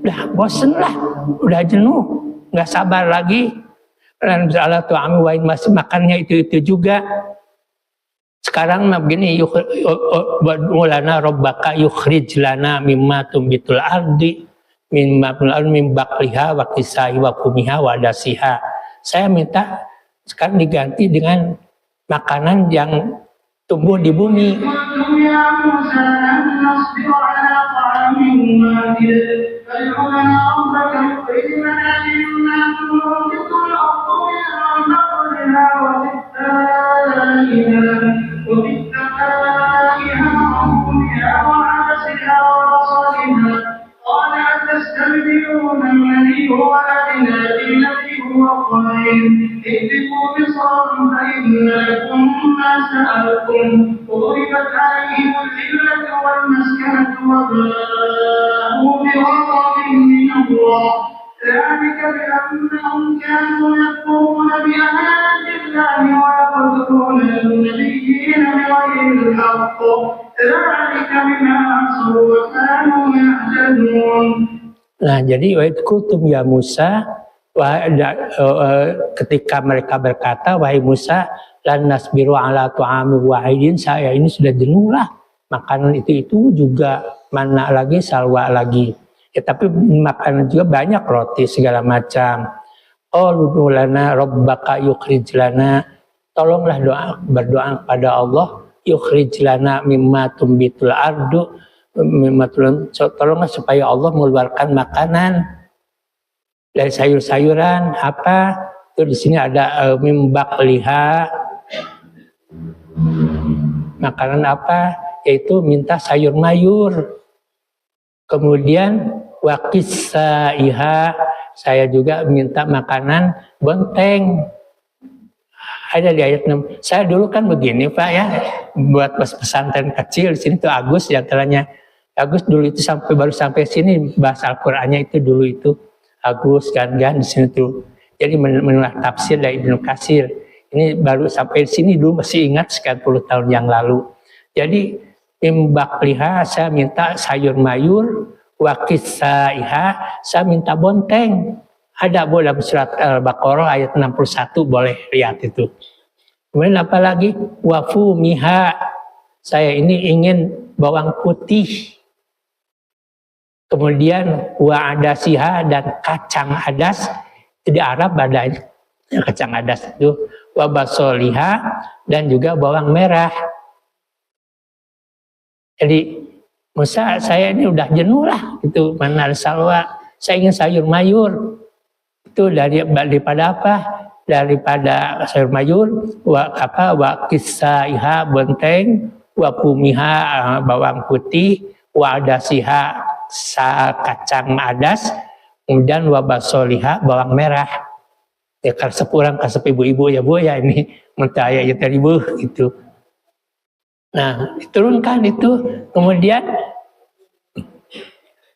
udah bosen lah, udah jenuh, nggak sabar lagi. Dan ala tu'ami wahid, masih makannya itu juga. Sekarang begini, mulana rabbaka yukhrij lana mimma tumbitul ardi min baqliha wa qisaiha wa kumiha wa dasiha. Saya minta sekarang diganti dengan makanan yang tumbuh di bumi. تستبدلون الذي هو أدنى بالذي هو خير اهبطوا مصرا فإن لكم ما سألتم وضربت عليهم الذلة والمسكنة وباءوا بغضب من الله ذلك بأنهم كانوا يكفرون بآيات الله ويقتلون النبيين بغير الحق ذلك بما عصوا وكانوا يعتدون. Nah, jadi wa kuntum ya Musa, ketika mereka berkata, wahai Musa, lan nasbiru ala tu'ami wahidin, saya ini sudah jenuh lah, makanan itu juga, mana lagi, salwa lagi. Ya, tapi makanan juga banyak, roti segala macam. Qalu lana rabbaka yukhrij lana, tolonglah berdoa kepada Allah, yukhrij lana mimma tumbitul ardu, tolonglah supaya Allah mengeluarkan makanan dari sayur-sayuran. Apa itu? Di sini ada mimbaqliha, makanan apa? Yaitu minta sayur mayur. Kemudian waqisaiha, saya juga minta makanan bonteng. Ada di ayat 6. Saya dulu kan begini Pak ya, buat pesantren kecil di sini tuh Agus di antaranya. Agus dulu itu baru sampai sini bahasa Al-Qur'annya itu dulu itu Agus kan di sini tuh. Jadi menulis tafsir dari Ibnu Katsir. Ini baru sampai sini dulu, masih ingat sekian puluh tahun yang lalu. Jadi imbaqliha, saya minta sayur mayur, waqisaiha, saya minta bonteng. Ada dalam surat Al-Baqarah ayat 61, boleh lihat itu. Kemudian apa lagi? Wafumiha, saya ini ingin bawang putih. Kemudian wa'adasiha, dan kacang adas. Di Arab ada kacang adas itu. Wabasoliha, dan juga bawang merah. Jadi Musa, saya ini udah jenuh lah, itu mana salwa. Saya ingin sayur mayur. Itu daripada apa? Daripada sayur mayur, wa kisaiha bonteng, wa pumiha bawang putih, wa adasiha kacang adas, kemudian wa basoliha bawang merah. Ya kasep orang, kasep ibu-ibu ya Bu ya, ini mentaya ya tadi Bu gitu. Nah, diturunkan itu, kemudian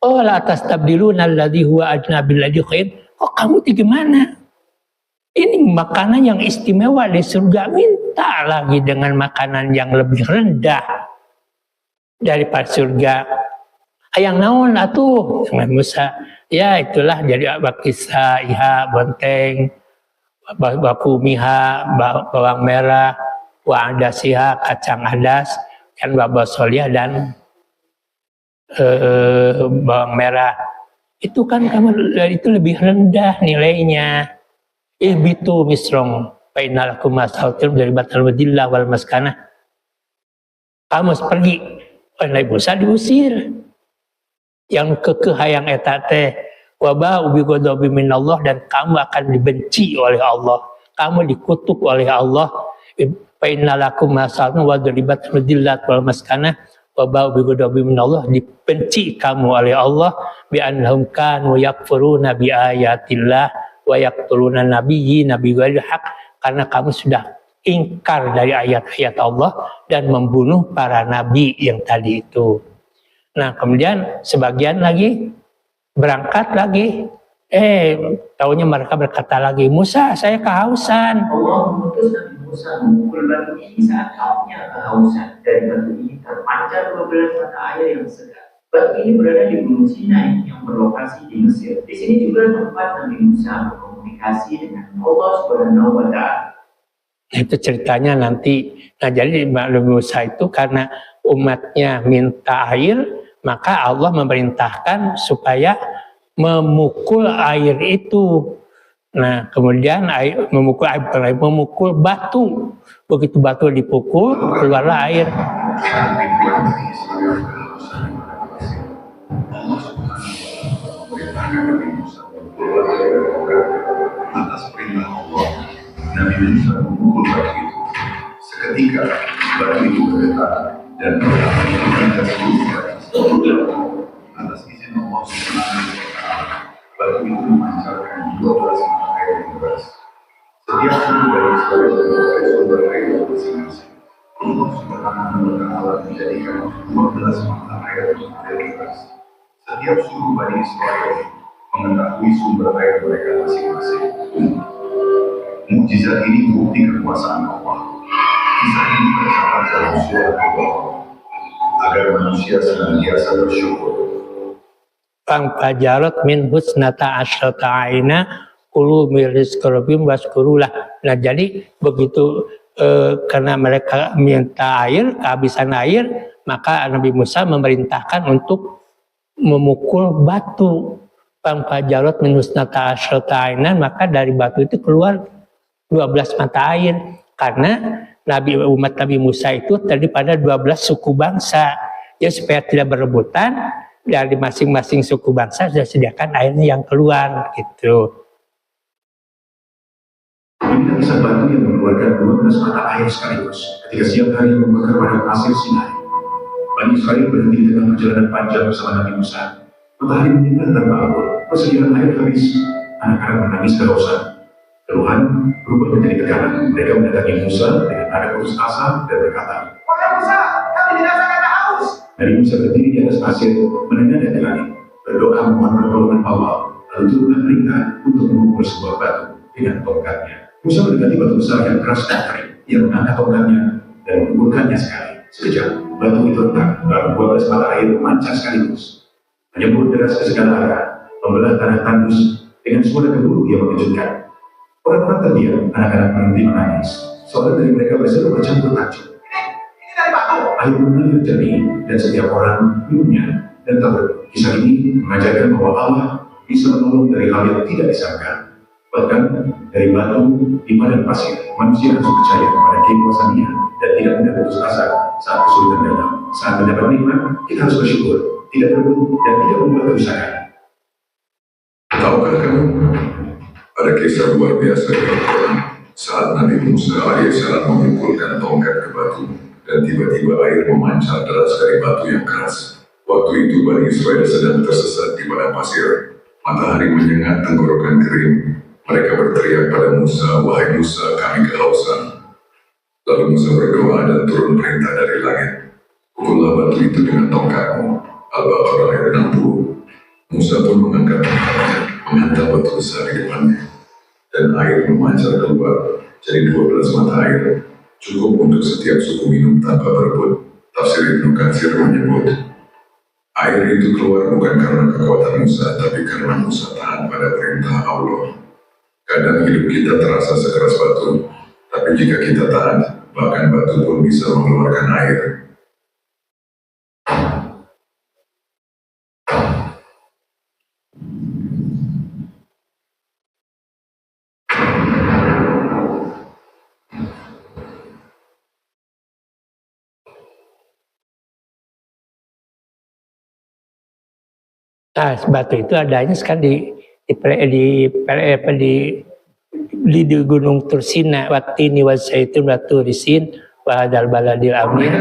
la tastabdiluna alladhi huwa adna billadhi khair. Kok kamu gimana? Ini makanan yang istimewa di surga, minta lagi dengan makanan yang lebih rendah daripada surga. Ayang naon atuh dengan Musa. Ya itulah jadi bakisa iha bonteng baku miha bawang merah wa adasiha kacang adas kan babasolya dan bawang merah. Itu kan kamu itu lebih rendah nilainya. Ihbitu misrong fainalakum masautum dari batal wadillah wal maskanah. Kamu pergi. Nabi Musa diusir. Yang kekehayang eta teh wabah ubi godobi minallah dan kamu akan dibenci oleh Allah. Kamu dikutuk oleh Allah. Fainalakum masautum wa duribat wadillah wal maskanah. Wabah ubi godobi minallah dibenci kamu oleh Allah bi annahum kanu yakfuruna bi ayatillah wa yaqtuluna nabiyyi nabi ghairil haq karena kamu sudah ingkar dari ayat-ayat Allah dan membunuh para nabi yang tadi itu. Nah kemudian sebagian lagi berangkat lagi, taunya mereka berkata lagi, Musa saya kehausan. Allah mengutus Nabi Musa memukul batu ini saat kaumnya kehausan. Dari batu ini terpancar 12 mata air yang segar. Batu ini berada di Gunung Sinai yang berlokasi di Mesir. Di sini juga tempat Nabi Musa berkomunikasi dengan Allah Subhanahu wa Ta'ala. Itu ceritanya nanti. Nah jadi Nabi Musa itu karena umatnya minta air, maka Allah memerintahkan supaya memukul air itu. Nah kemudian memukul batu. Begitu batu dipukul, keluarlah air. Atas perintah Allah, Nabi Musa memukul batu itu. Seketika batu itu bergetar dan menangkap seluruh atas izin Allah Subhanahu wa Ta'ala. Batu itu memancarkan 12 mata air yang deras. Setiap suku dari Israel memiliki sumber air masing-masing. Allah Subhanahu wa Ta'ala menjadikan 12 mata air yang deras. Setiap suku Bani Israel mengetahui sumber air mereka masing-masing. Mukjizat ini bukti kekuasaan Allah. Kisah ini tercatat dalam surah Al-Baqarah agar manusia senantiasa bersyukur. Fangfajarat min husnata asyrata aina kulu min rizqi rabbihim waskurulah. Nah jadi begitu karena mereka minta air, kehabisan air, maka Nabi Musa memerintahkan untuk memukul batu. Fangfajarat min husnata asyrata aina, maka dari batu itu keluar 12 mata air. Karena umat Nabi Musa itu terdiri pada 12 suku bangsa. Ya supaya tidak berebutan, dari masing-masing suku bangsa sudah sediakan airnya yang keluar gitu. Ini bisa batu yang mengeluarkan 12 mata air sekaligus ketika siang hari membakar pada pasir Sinai. Bani Israel berhenti di tengah perjalanan panjang bersama Nabi Musa. Matahari meninggal tanpa ampun, persediaan air habis, anak-anak menangis kehausan. Keluhan berubah menjadi tekanan. Mereka mendatangi Musa dengan nada putus asa dan berkata, "Wahai Musa, kami dirasakan haus." Nabi Musa berdiri di atas pasir, menengadah di langit, berdoa mohon pertolongan Allah, lalu turunlah perintah untuk memukul sebuah batu dengan tongkatnya. Musa mendekati batu besar yang keras dan kering. Ia mengangkat tongkatnya dan memukulkannya sekali. Sekejap, batu itu retak, lalu 12 mata air memancar sekaligus, menyembur deras ke segala arah, membelah tanah tandus dengan suara gemuruh yang mengejutkan. Orang-orang terdiam, anak-anak berhenti menangis. Seorang dari mereka berseru bercampur takjub. Ini dari batu. Air mengalir jernih dan setiap orang minumnya. Dan tahu, kisah ini mengajarkan bahwa Allah bisa menolong dari hal yang tidak disangka. Bahkan dari batu di padang pasir, manusia harus percaya kepada kekuasaannya dan tidak mudah putus asa saat kesulitan datang. Saat mendapat nikmat, kita harus bersyukur, tidak berebut dan tidak membuat kerusakan. Tahukah kamu? Ada kisah luar biasa di Al-Quran saat Nabi Musa alaihissalam memukulkan tongkat ke batu dan tiba-tiba air memancar deras dari batu yang keras. Waktu itu Bani Israel sedang tersesat di padang pasir. Matahari menyengat tenggorokan kering. Mereka berteriak pada Musa, "Wahai Musa, kami kehausan." Lalu Musa berdoa dan turun perintah dari langit. Pukullah batu itu dengan tongkatmu. Al-Baqarah ayat 60. Musa pun mengangkat tongkatnya, menghantam batu besar di depannya. Dan air memancar keluar, jadi 12 mata air, cukup untuk setiap suku minum tanpa berebut. Tafsir Ibnu Katsir menyebut, Air itu keluar bukan karena kekuatan Musa, tapi karena Musa taat pada perintah Allah. Kadang hidup kita terasa sekeras batu, tapi jika kita taat, bahkan batu pun bisa mengeluarkan air. Nah, batu itu adanya sekarang di Gunung Tursina, Watini Wasaitun Waturisin Wahadal Baladil Amin.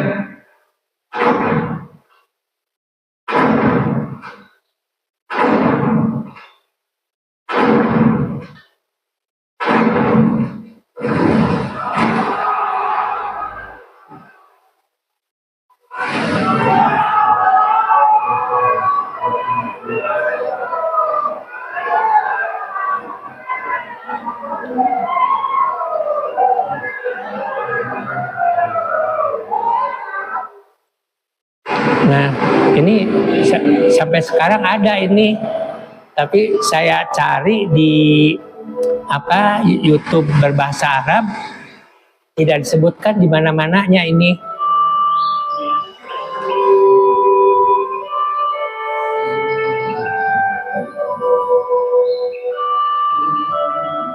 Nah, ini sampai sekarang ada ini, tapi saya cari di YouTube berbahasa Arab, tidak disebutkan di mana-mananya ini.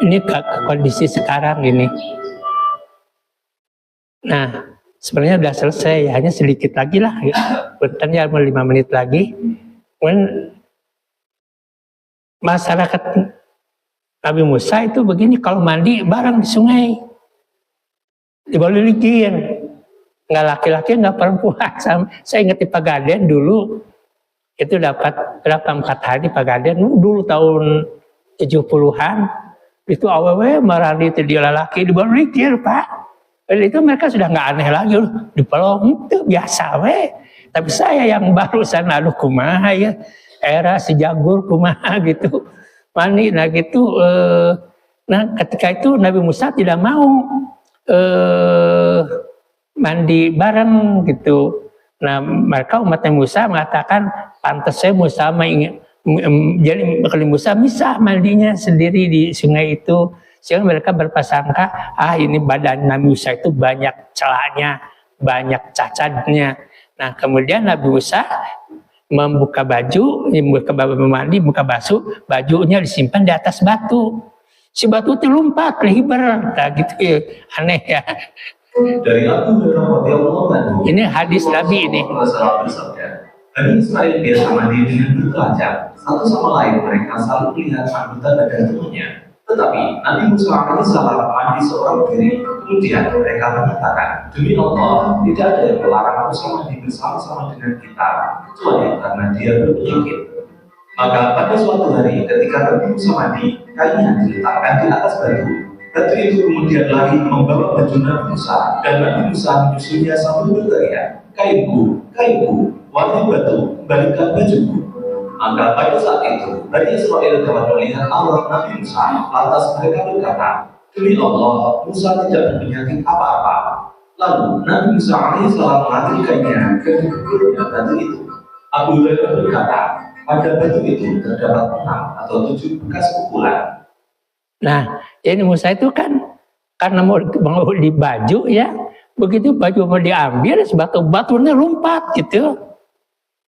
Ini kondisi sekarang ini. Nah, sebenarnya sudah selesai, hanya sedikit lagi lah, bentarnya 5 menit lagi. Kemudian masyarakat Nabi Musa itu begini, kalau mandi bareng di sungai, dibolehin, nggak laki-laki nggak perempuan. Saya ingat di Pagaden dulu, itu dapat berapa 4 hari Pagaden dulu tahun 70-an, itu awalnya marani itu dia laki dibolehin Pak. Itu mereka sudah nggak aneh lagi, dipelong itu biasa weh. Tapi saya yang barusan aduh kumaha ya, era sejagur kumaha gitu, mani nah gitu. Nah ketika itu Nabi Musa tidak mau mandi bareng gitu. Nah mereka umat Musa mengatakan pantas saya Musa jadi kalau Musa bisa mandinya sendiri di sungai itu. Sehingga mereka berprasangka, ini badan Nabi Musa itu banyak celahnya, banyak cacatnya. Nah kemudian Nabi Musa membuka baju, mandi, buka basuh, bajunya disimpan di atas batu. Si batu itu lompat, lebar, nah gitu ya, aneh ya. Dari Abu Hurairah radhiyallahu anhu. Ini hadis Nabi ini. Bani Israel biasa mandi dengan bertelajak. Satu sama lain mereka selalu melihat anggota badan temannya. Tetapi Nabi Musa alaihissalam mandi seorang diri. Kemudian mereka mengatakan, demi Allah, tidak ada yang melarang Musa mandi bersama-sama dengan kita, kecuali karena dia berpenyakit. Maka pada suatu hari ketika Nabi Musa mandi, kainnya diletakkan di atas batu. Batu itu kemudian lari membawa baju Nabi Musa, dan Nabi Musa menyusunnya sambil berteriak, kainku, kainku, wahai batu, kembalikan bajuku. Maka pada saat itu, Bani Israel telah melihat Allah Nabi Musa, lantas mereka berkata, demi Allah, Musa tidak berpenyakit apa-apa. Lalu Nabi Musa alaihissalam mengambil kainnya dan dikukulnya batu itu. Abu Hurairah berkata, pada batu itu terdapat 6 atau 7 bekas pukulan. Nah, ini Musa itu kan karena mau di baju ya, begitu baju mau diambil, batu-batunya lompat gitu,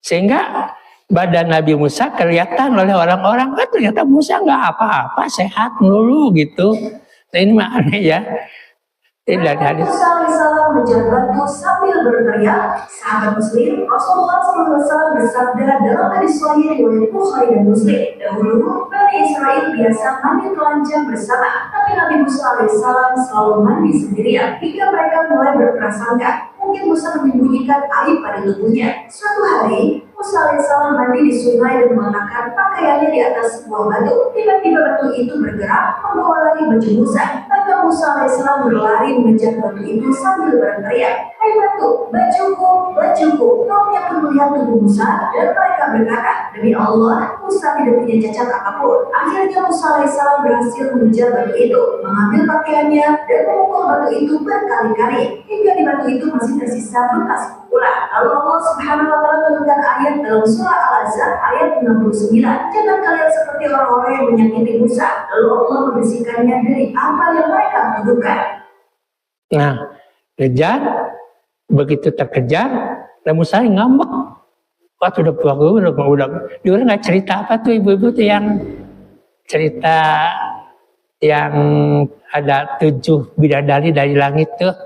sehingga badan Nabi Musa kelihatan oleh orang-orang, ternyata Musa nggak apa-apa, sehat melulu gitu. Nah ini mah aneh ya. Ini dari hadis. Musa alaihissalam mengejar batu sambil berteriak. Sahabat Muslim, Rasulullah SAW bersabda dalam hadis sahih riwayat Bukhari dan Muslim. Dahulu Bani Israel biasa mandi telanjang bersama, tapi Nabi Musa alaihissalam selalu mandi sendirian hingga mereka mulai berprasangka mungkin Musa menyembunyikan aib pada tubuhnya. Suatu hari Musa alaihissalam mandi di sungai dan mengenakan pakaiannya di atas sebuah batu. Tiba-tiba batu itu bergerak membawa lari baju Musa. Maka Musa alaihissalam berlari mengejar batu itu sambil berteriak, hai batu, bajuku, bajuku. Kaumnya pun melihat tubuh Musa dan mereka berkata, demi Allah, Musa tidak punya cacat apapun. Akhirnya Musa alaihissalam berhasil mengejar batu itu, mengambil pakaiannya dan memukul batu itu berkali-kali hingga di batu itu masih tersisa bekas pukulan. Lalu Allah Subhanahu wa taala menurunkan ayat dalam surah Al-Ahzab ayat 69. Jangan kalian seperti orang-orang yang menyakiti Musa. Lalu Allah membersihkannya dari apa yang mereka tuduhkan. Nah, kejar, begitu terkejar, dan Musa ngambek. Waktu udah dia nggak cerita apa tuh ibu-ibu tuh yang cerita yang ada 7 bidadari dari langit tuh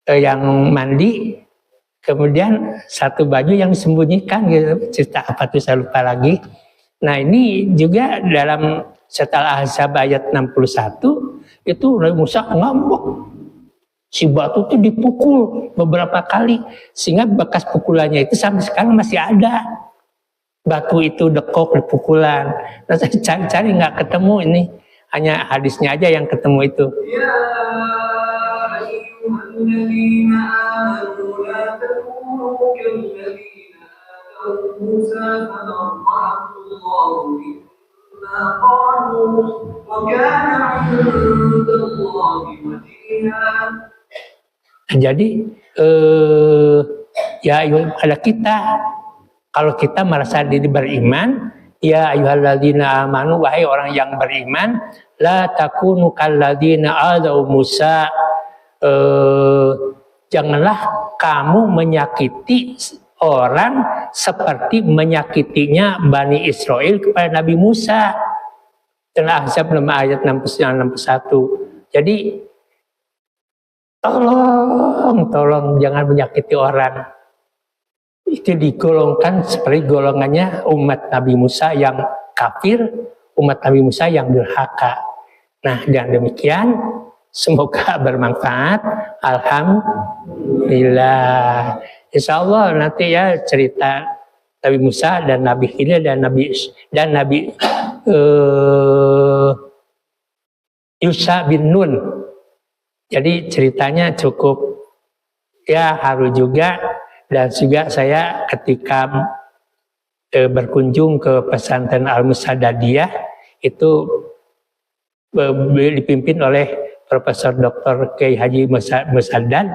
yang mandi, kemudian satu baju yang disembunyikan gitu, cerita apa tuh saya lupa lagi. Nah ini juga dalam setelah Ahzab ayat 61 itu Musa ngambek. Si batu itu dipukul beberapa kali sehingga bekas pukulannya itu sampai sekarang masih ada. Batu itu dekok di pukulan. Nah, saya cari-cari nggak ketemu ini. Hanya hadisnya aja yang ketemu itu. Ya ayyuhalladzina amanu la takunu kalladzina ataw Musa fanaqahu mimma qalu wa kana 'indallahi wajhiha. Jadi ya pada kita, kalau kita merasa diri beriman, ya ayyuhalladzina amanu, wahai orang yang beriman, la takunu kalladzina adaw Musa, janganlah kamu menyakiti orang seperti menyakitinya Bani Israel kepada Nabi Musa. Dalam Ahzab ayat 61. Jadi tolong jangan menyakiti orang. Itu digolongkan seperti golongannya umat Nabi Musa yang kafir, umat Nabi Musa yang durhaka. Nah, dengan demikian semoga bermanfaat. Alhamdulillah. Insya Allah nanti ya cerita Nabi Musa dan Nabi Khidir dan Nabi Yusha bin Nun. Jadi ceritanya cukup ya haru juga, dan juga saya ketika berkunjung ke pesantren Al-Musadadiyah itu dipimpin oleh Profesor Dr. Kiai Haji Musaddad.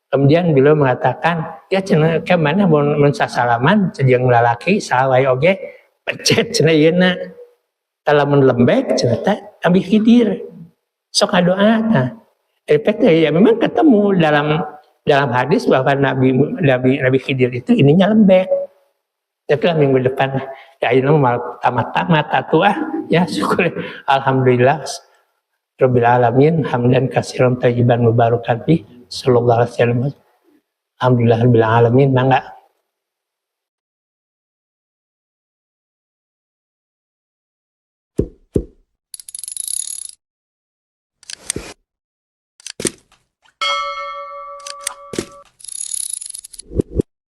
Kemudian beliau mengatakan, ya cenah kemana mau mensasalaman jeung lalaki sawai oge pecet cenah ieu na. Talamun lembek cenah teh ambil Khidir. Sok ngadoa tah. Ya memang ketemu dalam hadis bahwa Nabi Khidir itu ininya lembek. Itulah minggu depan. Ya ini mau tamat ya syukur. Alhamdulillah. Rabbil alamin, hamdan katsiran thayyiban mubarakan fi sallallahu alaihi wasallam. Alhamdulillah rabbil alamin. Mangga